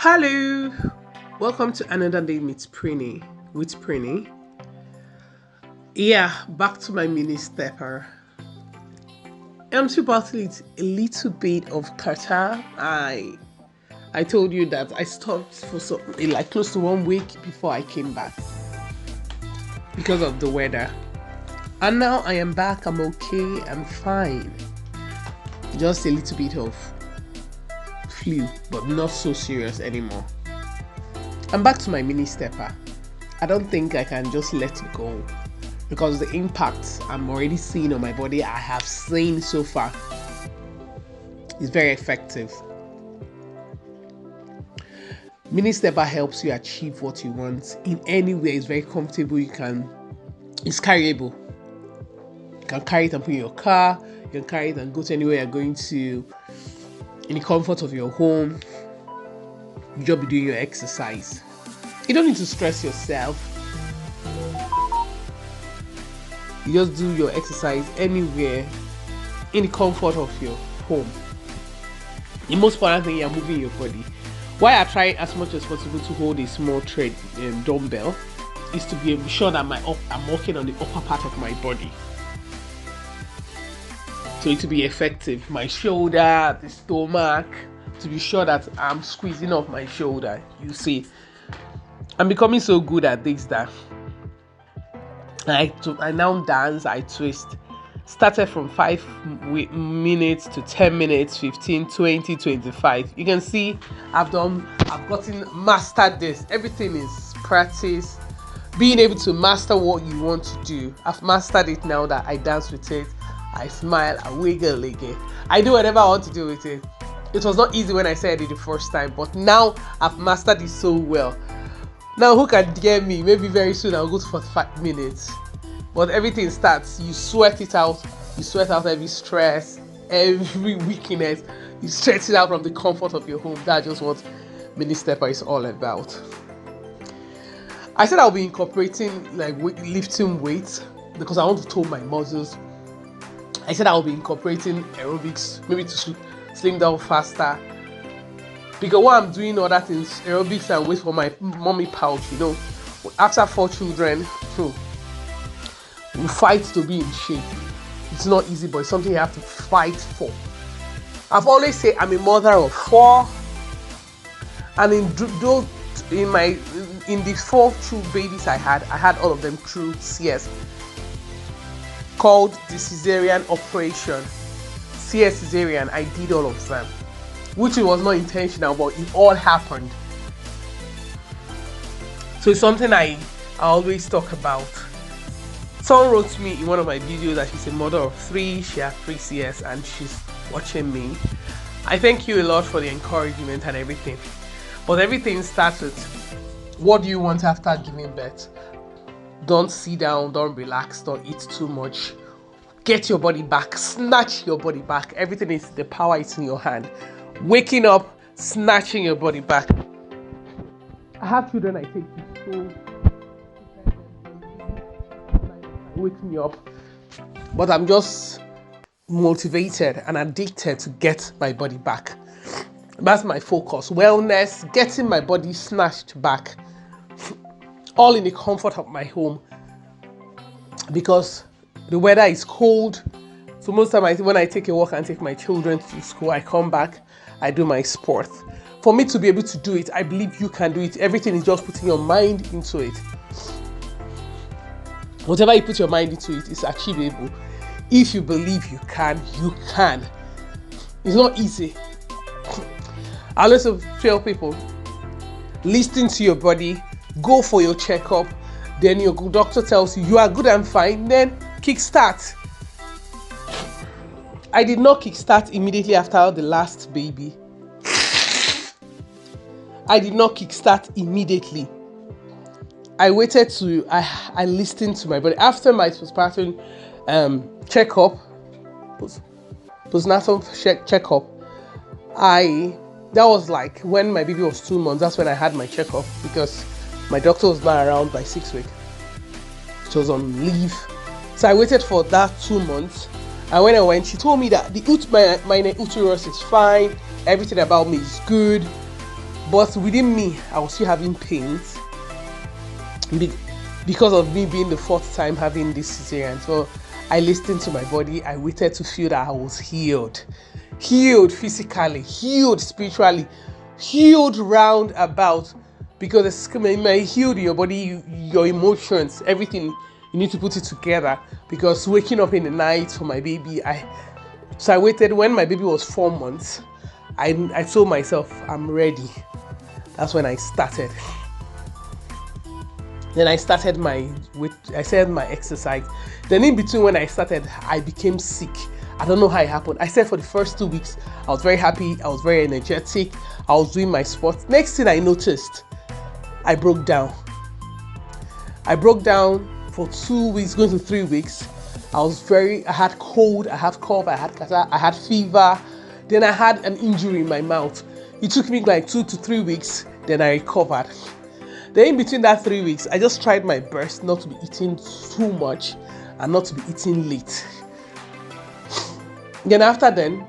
Hello, welcome to another day with Prini. Yeah, back to my mini stepper. I'm still battling with a little bit of Qatar. I told you that I stopped for like close to 1 week before I came back because of the weather. And now I am back. I'm okay. I'm fine. Just a little bit of flu, but not so serious anymore. I'm back to my mini stepper. I don't think I can just let it go because the impact I'm already seeing on my body, I have seen so far, is very effective. Mini stepper helps you achieve what you want in any way. It's very comfortable. It's carryable. You can carry it and put in your car. You can carry it and go to anywhere you're going to in the comfort of your home. You just be doing your exercise. You don't need to stress yourself. You just do your exercise anywhere in the comfort of your home. The most important thing, you're moving your body. Why I try as much as possible to hold a small dumbbell is to be sure that I'm working on the upper part of my body. So it to be effective. My shoulder, the stomach, to be sure that I'm squeezing off my shoulder. You see, I'm becoming so good at this that I now dance, I twist. Started from 5 minutes to 10 minutes, 15, 20, 25. You can see I've mastered this. Everything is practice. Being able to master what you want to do. I've mastered it now that I dance with it. I smile, I wiggle again. I do whatever I want to do with it. It was not easy when I said it the first time, but now I've mastered it so well. Now who can dare me? Maybe very soon I'll go to 45 minutes. But everything starts, you sweat it out. You sweat out every stress, every weakness. You stretch it out from the comfort of your home. That's just what mini stepper is all about. I said I'll be incorporating lifting weights because I want to tone my muscles. I said I'll be incorporating aerobics, maybe to slim down faster. Because while I'm doing other things, aerobics and weights for my mommy pouch, after 4 children, we fight to be in shape. It's not easy, but it's something you have to fight for. I've always said I'm a mother of 4, and in the 4 true babies I had all of them through CS, called the cesarean operation. CS cesarean, I did all of them, which it was not intentional, but it all happened. So it's something I always talk about. Someone wrote to me in one of my videos that she's a mother of 3, she has 3 CS, and she's watching me. I thank you a lot for the encouragement and everything. But everything starts with, what do you want after giving birth? Don't sit down, don't relax, don't eat too much. Get your body back, snatch your body back. Everything is, the power is in your hand. Waking up, snatching your body back. I have children I take to school. Wake me up, but I'm just motivated and addicted to get my body back. That's my focus. Wellness, getting my body snatched back, all in the comfort of my home, because the weather is cold. So most of the time when I take a walk and take my children to school, I come back, I do my sport. For me to be able to do it, I believe you can do it. Everything is just putting your mind into it. Whatever you put your mind into, it is achievable. If you believe you can, you can. It's not easy. I also tell people, listen to your body, go for your checkup, then your doctor tells you are good and fine, then kickstart. I did not kickstart immediately after the last baby. I did not kickstart immediately. I waited I listened to my body. After my postpartum checkup, postnatal checkup, that was like when my baby was 2 months. That's when I had my checkup, because my doctor was not around by 6 weeks. She was on leave. So I waited for that 2 months. And when I went, she told me that my uterus is fine. Everything about me is good. But within me, I was still having pains because of me being the fourth time having this cesarean. So I listened to my body. I waited to feel that I was healed physically, healed spiritually, healed round about. Because healed your body, your emotions, everything. You need to put it together. Because waking up in the night for my baby, so I waited. When my baby was 4 months, I told myself I'm ready. That's when I started. Then I started my exercise. Then in between when I started, I became sick. I don't know how it happened. I said for the first 2 weeks, I was very happy. I was very energetic. I was doing my sports. Next thing I noticed, I broke down. I broke down for 2 weeks, going to 3 weeks. I had cold, I had cough, I had catarrh, I had fever. Then I had an injury in my mouth. It took me like 2 to 3 weeks. Then I recovered. Then in between that 3 weeks, I just tried my best not to be eating too much and not to be eating late. Then after then,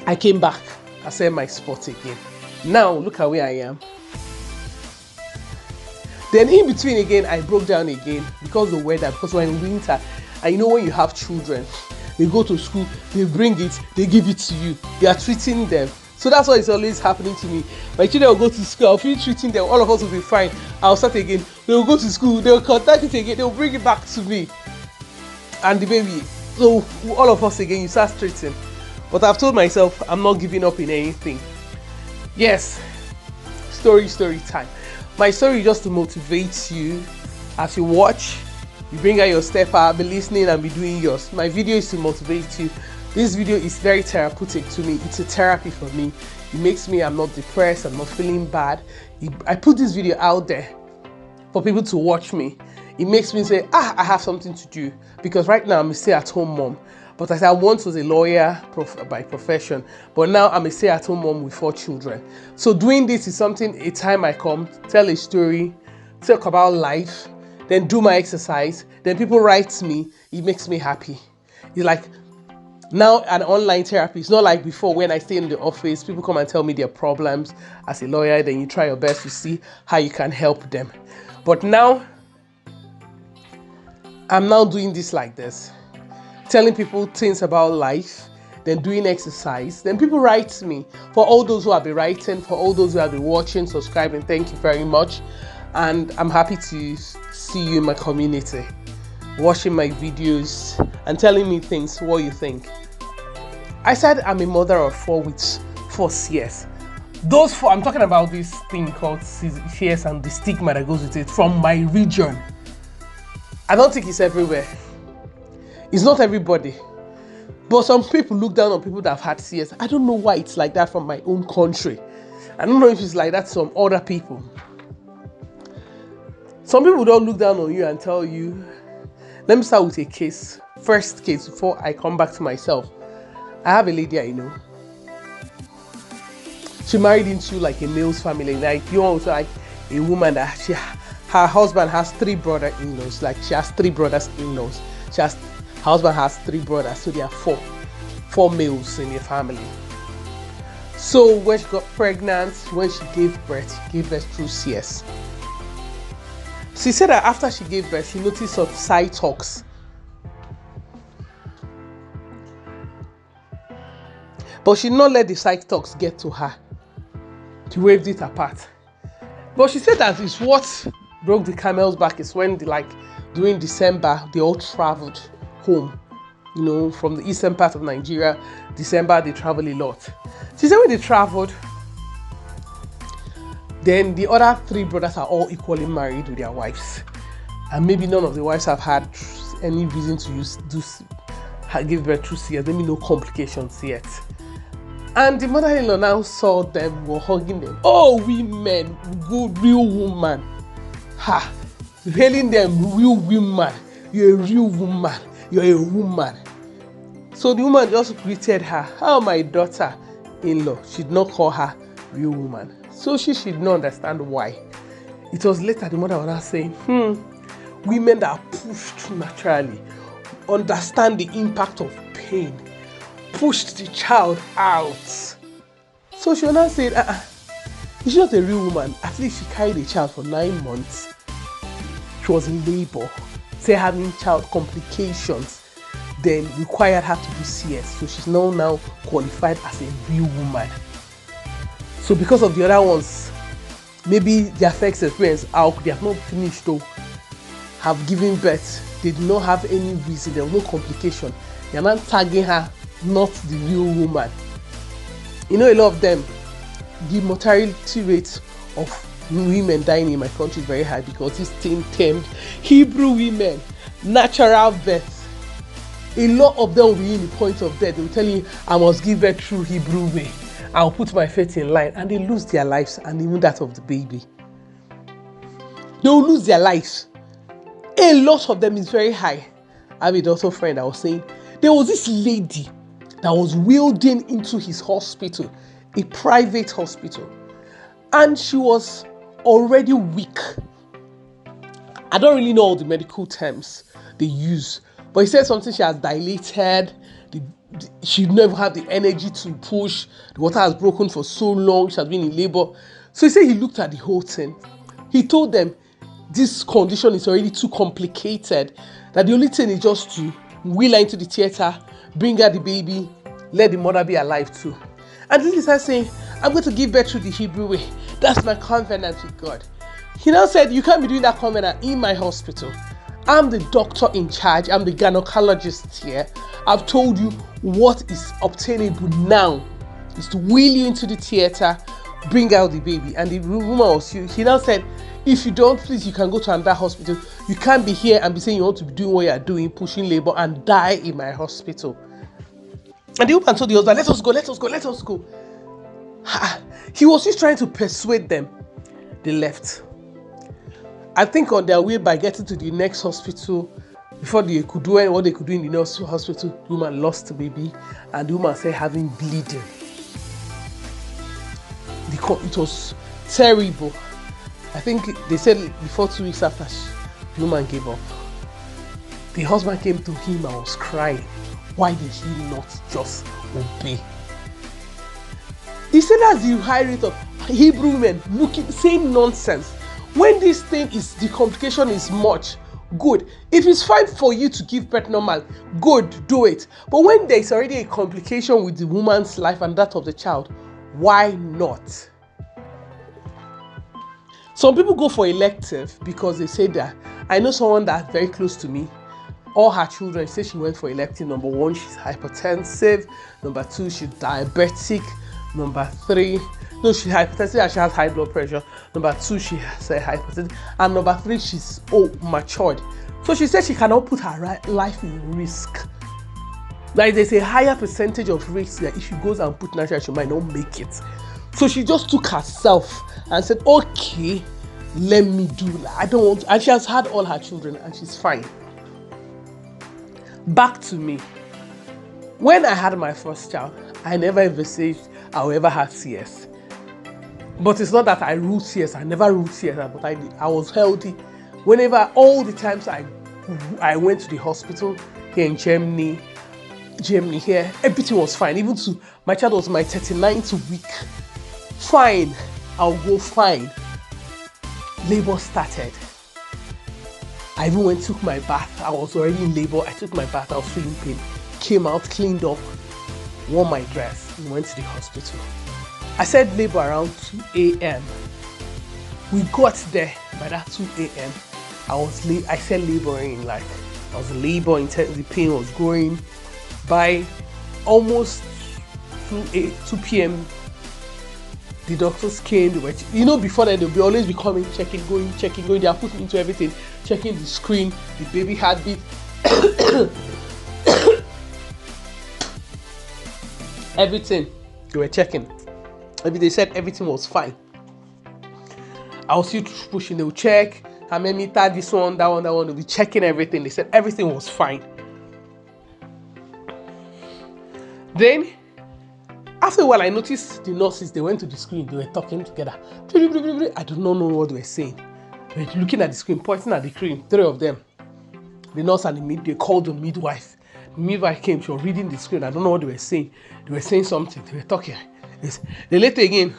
I came back. I said my sport again. Now look at where I am. Then in between again, I broke down again because of the weather, because we're in winter. And you know when you have children, they go to school, they bring it, they give it to you. You are treating them. So that's what is always happening to me. My children will go to school, I'll finish treating them, all of us will be fine. I'll start again. They will go to school, they will contact it again, they will bring it back to me. And the baby. So all of us again, you start treating. But I've told myself I'm not giving up in anything. Yes, story time. My story is just to motivate you as you watch. You bring out your stepper, be listening and be doing yours. My video is to motivate you. This video is very therapeutic to me. It's a therapy for me. It makes me, I'm not depressed, I'm not feeling bad. I put this video out there for people to watch me. It makes me say, I have something to do. Because right now I'm a stay-at-home mom. But as I once was a lawyer by profession, but now I'm a stay-at-home mom with 4 children. So doing this is something, a time I come, tell a story, talk about life, then do my exercise, then people write me, it makes me happy. It's like now an online therapy. It's not like before when I stay in the office, people come and tell me their problems as a lawyer, then you try your best to see how you can help them. But now, I'm now doing this like this. Telling people things about life, then doing exercise. Then people write me. For all those who have been writing, for all those who have been watching, subscribing, thank you very much. And I'm happy to see you in my community, watching my videos and telling me things, what you think. I said I'm a mother of 4 with 4 CS. Those 4, I'm talking about this thing called CS and the stigma that goes with it from my region. I don't think it's everywhere. It's not everybody. But some people look down on people that have had CS. I don't know why it's like that from my own country. I don't know if it's like that from other people. Some people don't look down on you and tell you. Let me start with a case. First case before I come back to myself. I have a lady I know. She married into like a male's family. Like you know, like a woman that her husband has 3 brother-in-laws. Like she has 3 brothers-in-laws. Her husband has 3 brothers, so there are 4 males in the family. So when she got pregnant, when she gave birth through CS. She said that after she gave birth, she noticed some side talks. But she did not let the side talks get to her. She waved it apart. But she said that it's what broke the camel's back is when during December, they all traveled home. You know, from the eastern part of Nigeria, December, they travel a lot. She said when they traveled, then the other 3 brothers are all equally married with their wives. And maybe none of the wives have had any reason to give birth through CS. Maybe no complications yet. And the mother-in-law now saw them, were hugging them. Oh, women, good, real woman. Ha! Hailing them, real woman. You're a real woman. You're a woman. So the woman just greeted her. Oh, my daughter-in-law. She did not call her real woman. So she should not understand why. It was later the mother was now saying, women that are pushed naturally understand the impact of pain. Pushed the child out. So she now said, She's not a real woman. At least she carried a child for 9 months. She was in labor, say having child complications, then required her to do CS. So she's now qualified as a real woman. So because of the other ones, maybe their first experience, they have not finished though, have given birth, they did not have any reason, there was no complication. They are not tagging her, not the real woman. You know, a lot of them, the mortality rate of women dying in my country is very high because this thing termed Hebrew women, natural birth. A lot of them will be in the point of death. They will tell you, I must give birth through Hebrew way. I'll put my faith in line, and they lose their lives and even that of the baby. They will lose their lives. A lot of them is very high. I have a daughter friend that was saying there was this lady that was wheeled into his hospital, a private hospital, and she was already weak. I don't really know all the medical terms they use, but he said something, she has dilated, she never had the energy to push, the water has broken for so long, she has been in labor. So he said he looked at the whole thing. He told them this condition is already too complicated, that the only thing is just to wheel her into the theater, bring her the baby, let the mother be alive too. And then he started saying, I'm going to give birth through the Hebrew way. That's my covenant with God. He now said, you can't be doing that covenant in my hospital. I'm the doctor in charge. I'm the gynecologist here. I've told you what is obtainable now is to wheel you into the theater, bring out the baby. And the woman was, he now said, if you don't, please, you can go to another hospital. You can't be here and be saying you want to be doing what you're doing, pushing labor, and die in my hospital. And the woman told the husband, let us go, let us go, let us go. He was just trying to persuade them. They left. I think on their way by getting to the next hospital, before they could do what they could do in the next hospital, the woman lost the baby, and the woman said having bleeding. It was terrible. I think they said before 2 weeks after, the woman gave up. The husband came to him and was crying. Why did he not just obey? He said that's the high rate of Hebrew men saying nonsense. When this thing is, the complication is much, good. If it's fine for you to give birth normal, good, do it. But when there is already a complication with the woman's life and that of the child, why not? Some people go for elective because they say that. I know someone that's very close to me. All her children, she said she went for elective. Number 1, she's hypertensive. Number 2, she's diabetic. Number 3, no, she's hypertensive and she has high blood pressure. Number 2, she has hypertension. And number 3, she's matured. So she said she cannot put her life in risk. Like there's a higher percentage of risk that if she goes and put natural, she might not make it. So she just took herself and said, okay, let me do that. I don't want to. And she has had all her children and she's fine. Back to me. When I had my first child, I never envisaged I will ever have CS. But it's not that I ruled CS. I never ruled CS, but I was healthy. Whenever, all the times I went to the hospital here in Germany here, everything was fine. Even to my child was my 39th week. Fine. I'll go fine. Labor started. I even took my bath. I was already in labor. I took my bath. I was feeling pain. Came out, cleaned up, wore my dress, and went to the hospital. I said labor around 2 a.m. We got there by that 2 a.m. I said laboring, like I was laboring, the pain was growing. By almost 2 p.m. the doctors came. They were, before that they'll always be coming, checking, going. They are putting into everything, checking the screen, the baby heartbeat. Everything they were checking. They said everything was fine. I was still pushing. They would check how many meter, this one, that one. They'll be checking everything. They said everything was fine. Then, after a while, I noticed the nurses. They went to the screen. They were talking together. I do not know what they were saying. They were looking at the screen, pointing at the screen. 3 of them. The nurse and they called the midwife. The midwife came. She was reading the screen. I don't know what they were saying. They were saying something. They were talking. Then later again,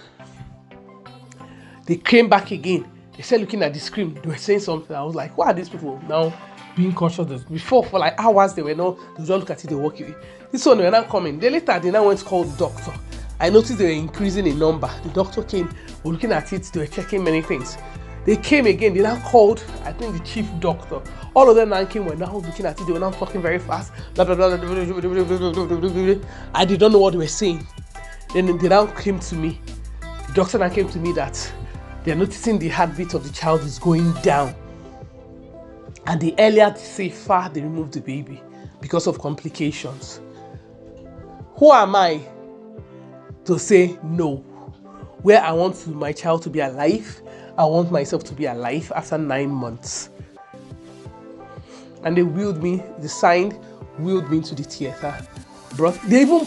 They came back again. They said looking at the screen, they were saying something. I was like, why are these people now being cautious? Before, for like hours, they don't look at it, they walk away. This one, they were not coming. Then later, they now went to call the doctor. I noticed they were increasing in number. The doctor came, were looking at it, they were checking many things. They came again, they now called, I think, the chief doctor. All of them now came, were now looking at it, they were now talking very fast. Blah, blah, blah, blah, blah, blah, blah, blah, blah, blah. I did not know what they were saying. Then they now came to me. The doctor now came to me that they're noticing the heartbeat of the child is going down. And the earlier the safer they remove the baby because of complications. Who am I to say no? Where I want my child to be alive, I want myself to be alive after 9 months. And they wheeled me, wheeled me into the theater. They even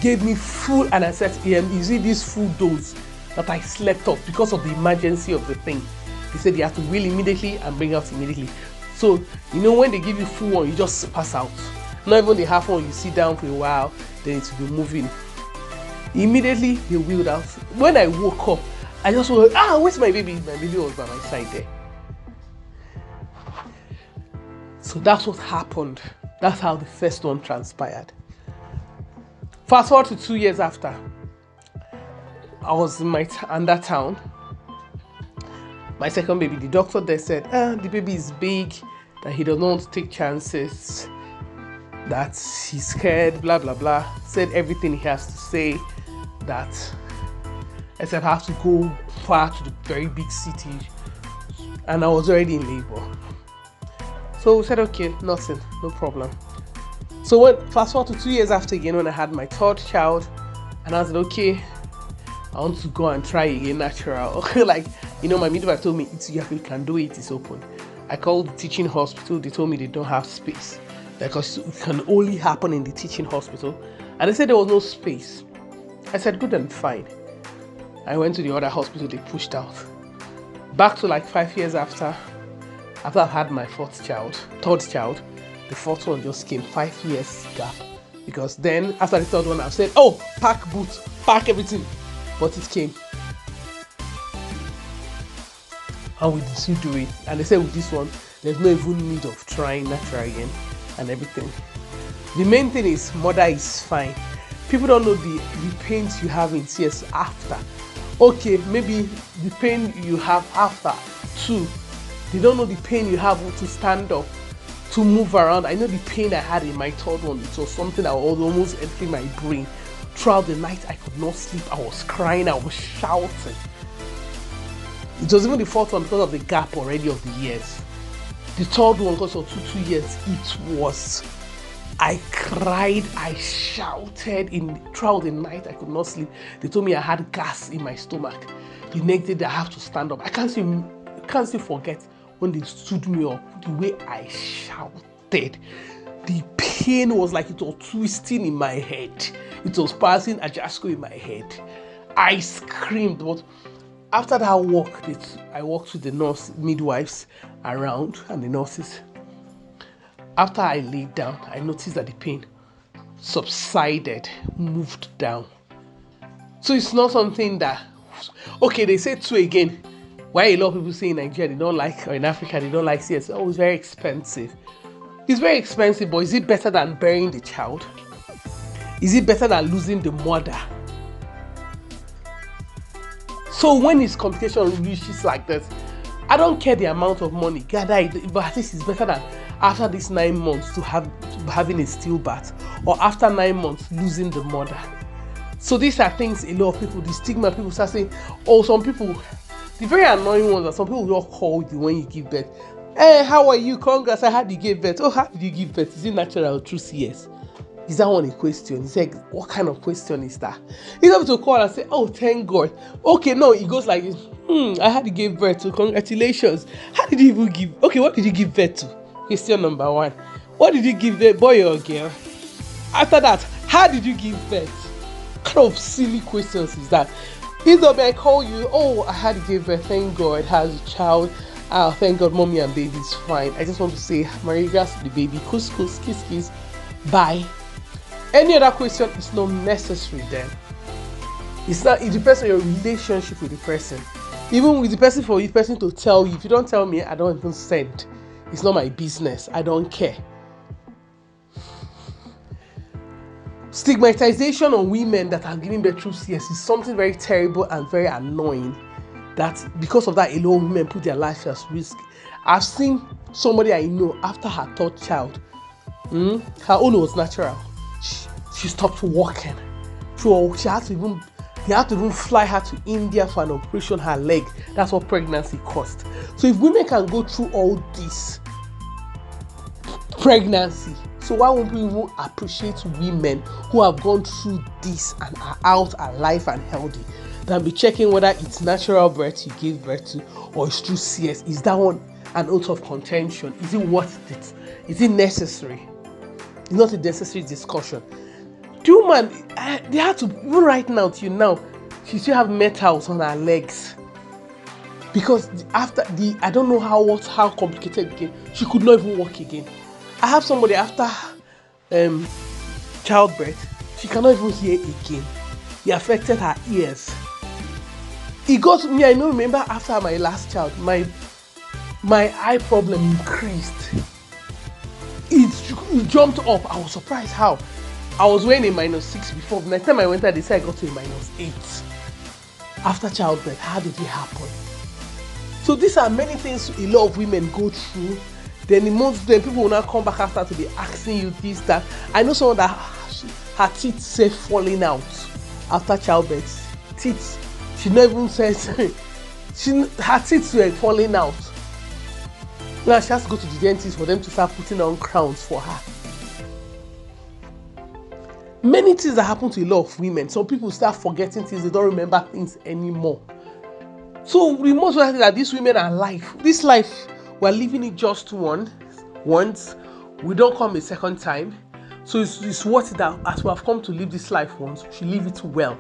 gave me food, and I said, you see this food dose that I slept off because of the emergency of the thing. They said you have to wheel immediately and bring out immediately. So, when they give you full one, you just pass out. Not even the half one, you sit down for a while, then it will be moving. Immediately, they wheeled out. When I woke up, I just went, where's my baby? My baby was by my side there. So that's what happened. That's how the first one transpired. Fast forward to 2 years after, I was in that town. My second baby, the doctor there said, the baby is big, that he does not want to take chances, that he's scared, blah, blah, blah. Said everything he has to say, that I said I have to go far to the very big city, and I was already in labor. So we said, okay, nothing, no problem. So fast forward to 2 years after again, when I had my third child, and I said, okay, I want to go and try again natural. Like, my midwife told me, you can do it, it's open. I called the teaching hospital, they told me they don't have space because it can only happen in the teaching hospital. And they said there was no space. I said, good and fine. I went to the other hospital, they pushed out. Back to like 5 years after I've had my third child, the fourth one just came 5 years gap. Because then after the third one, I said, pack boots, pack everything. But it came. And we still do it. And they said with this one, there's no even need of trying natural again and everything. The main thing is mother is fine. People don't know the pains you have in CS after. Okay, maybe the pain you have after too. They don't know the pain you have to stand up, to move around. I know the pain I had in my third one. It was something that was almost entering my brain. Throughout the night, I could not sleep. I was crying. I was shouting. It was even the fourth one because of the gap already of the years. The third one, because of 2 years, I cried, I shouted throughout the night. I could not sleep. They told me I had gas in my stomach. The next day, I have to stand up. I can't still forget when they stood me up, the way I shouted. The pain was like it was twisting in my head. It was passing a Jasco in my head. I screamed, but after that walk, I walked with the midwives around and the nurses. After I laid down, I noticed that the pain subsided, moved down. So it's not something that, okay, they say too again. Why a lot of people say in Nigeria they don't like, or in Africa they don't like CS? Oh, it's very expensive. It's very expensive, but is it better than burying the child? Is it better than losing the mother? So when his complication reaches like this, I don't care the amount of money, gather it, but at least it's better than after these 9 months to having a stillbirth, or after 9 months losing the mother. So these are things a lot of people, the stigma, people start saying, some people, the very annoying ones are some people will call you when you give birth. Hey, how are you? Congrats, how did you give birth? Oh, how did you give birth? Is it natural or true CS? Is that one a question? He's like, what kind of question is that? He's able to call and say, oh, thank God. Okay, no, it goes like this. I had to give birth to. Congratulations. How did you even give? Okay, what did you give birth to? Question number 1. What did you give the boy or girl? After that, how did you give birth? What kind of silly questions is that? Either I call you, I had to give birth. Thank God, has a child. Thank God, mommy and baby is fine. I just want to say, Marigas, the baby, kiss, kiss, bye. Any other question is not necessary then. It depends on your relationship with the person. Even with the person, for the person to tell you, if you don't tell me, I don't even send. It's not my business. I don't care. Stigmatization on women that are giving birth through CS is something very terrible and very annoying. That because of that alone, women put their life at risk. I've seen somebody I know after her third child, her own was natural. She stopped working. So she had to even, they had to even fly her to India for an operation her leg. That's what pregnancy cost. So if women can go through all this pregnancy, so why won't we even appreciate women who have gone through this and are out alive and healthy, than be checking whether it's natural birth you gave birth to or it's through CS? Is that one an out of contention? Is it worth it? Is it necessary? It's not a necessary discussion. The woman, they had to, even right now till now, she still have metals on her legs. Because after I don't know how complicated it became. She could not even walk again. I have somebody after childbirth, she cannot even hear again. It affected her ears. It got me, I know, remember after my last child, my eye problem increased. It jumped up. I was surprised how. I was wearing a -6 before. The next time I went there, they said I got to a -8. After childbirth, how did it happen? So these are many things a lot of women go through. Then people will now come back after to be asking you this, that. I know someone that her teeth say falling out after childbirth. Teeth. She never even says her teeth were falling out. Now she has to go to the dentist for them to start putting on crowns for her. Many things that happen to a lot of women. Some people start forgetting things, they don't remember things anymore. So we must realize that these women are life. This life, we're living it just once. We don't come a second time. So it's worth it that as we have come to live this life once, we should live it well,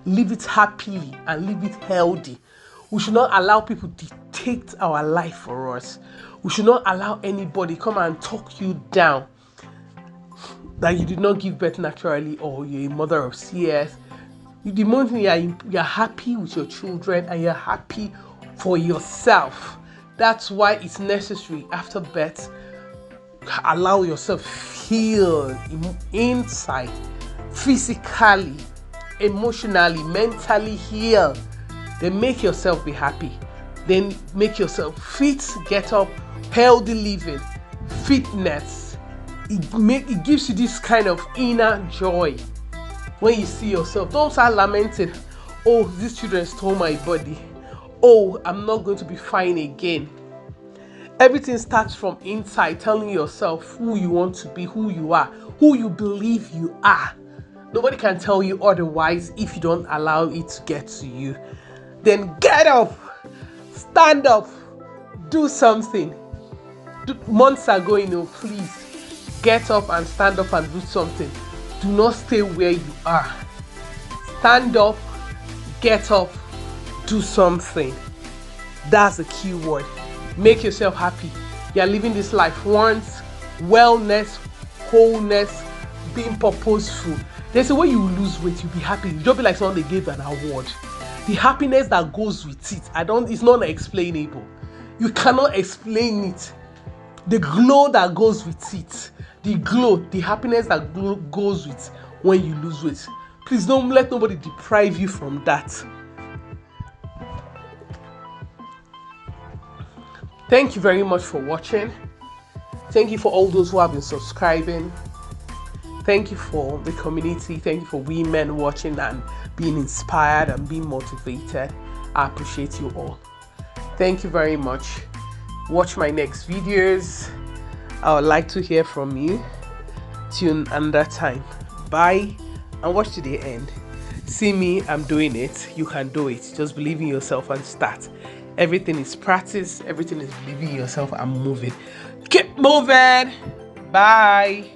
live it happily, and live it healthy. We should not allow people to dictate our life for us. We should not allow anybody come and talk you down that you did not give birth naturally or you're a mother of CS. The moment you're happy with your children and you're happy for yourself, that's why it's necessary after birth, allow yourself heal inside, physically, emotionally, mentally heal. Then make yourself be happy. Then make yourself fit, get up, healthy living, fitness. It gives you this kind of inner joy. When you see yourself, don't start lamenting, oh, these children stole my body. Oh, I'm not going to be fine again. Everything starts from inside, telling yourself who you want to be, who you are, who you believe you are. Nobody can tell you otherwise if you don't allow it to get to you. Then get up, stand up, do something. Months are going, please get up and stand up and do something. Do not stay where you are. Stand up, get up, do something. That's the key word. Make yourself happy. You're living this life once. Wellness, wholeness, being purposeful. There's a way you lose weight, you'll be happy. You don't be like someone they gave an award. The happiness that goes with it, it's not explainable. You cannot explain it. The glow that goes with it. The glow, the happiness that goes with when you lose weight. Please don't let nobody deprive you from that. Thank you very much for watching. Thank you for all those who have been subscribing. Thank you for the community. Thank you for women watching and being inspired and being motivated. I appreciate you all. Thank you very much. Watch my next videos. I would like to hear from you. Tune another time. Bye and watch to the end. See me, I'm doing it. You can do it. Just believe in yourself and start. Everything is practice. Everything is believing in yourself and moving. Keep moving. Bye.